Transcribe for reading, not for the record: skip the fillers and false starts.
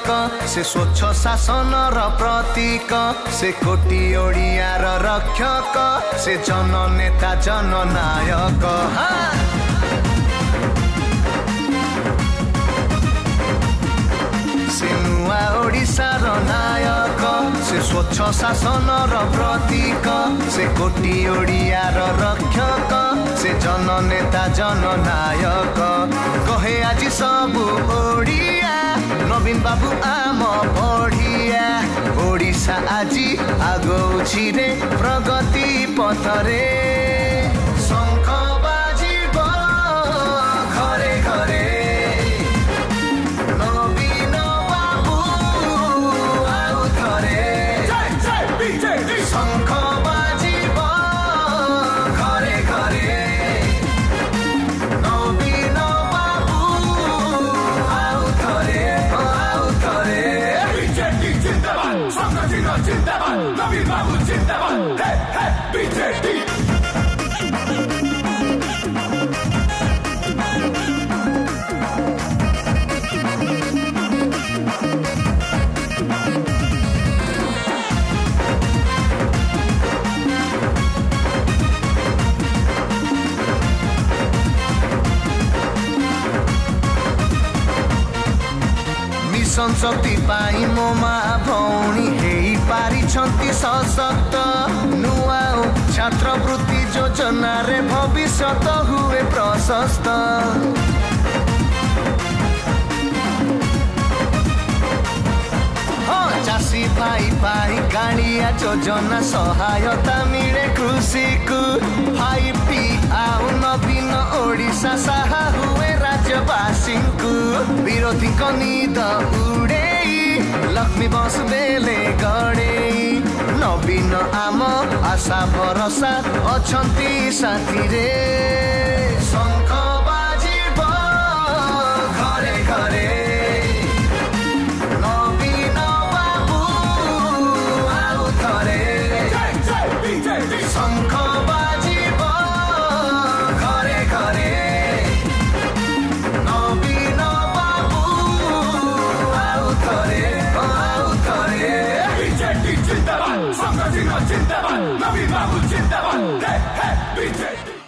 नायक से स्वच्छ शासन प्रतीक से कोटी ओडियार रक्षक से जननेता जननायक से नुआ ओडिशार नायक से स्वच्छ शासन प्रतीक से कोटी ओडियार रक्षक से जननेता जननायक कहे आज सबु ओडिया नवीन बाबू आम बढ़िया ओडिशा आजी आगौछि रे प्रगति पथरे शंख बाजिब घरे घरे नवीन बाबू आउ थरे शंख बाजिब घरे घरे नवीन बाबू आउ थरे जिंदाबाद नवीन बाबू जिंदाबाद हे हे बीजेडी मिशन शक्ति पाई मो माँ भौणी हेई पारिछंती सशक्त नुआ छात्रवृत्ति योजना रे भविष्यत हुए प्रशस्त चाषी भाई पाई गाड़िया योजना सहायता मिले कृषि को 5T आउ नवीन ओडिशा साहा हुए राज्यवासी को विरोधी को नींद उड़े लक्ष्मी बस बेले गड़े नवीन आम आशा भरोसा अछंती साथी रे शंख बाजिब घरे घरे शंख बाजिब घरे घरे नवीन बाबू आउ थरे बीजेडी जिंदाबाद संगठन जिंदाबाद नवीन बाबू जिंदाबाद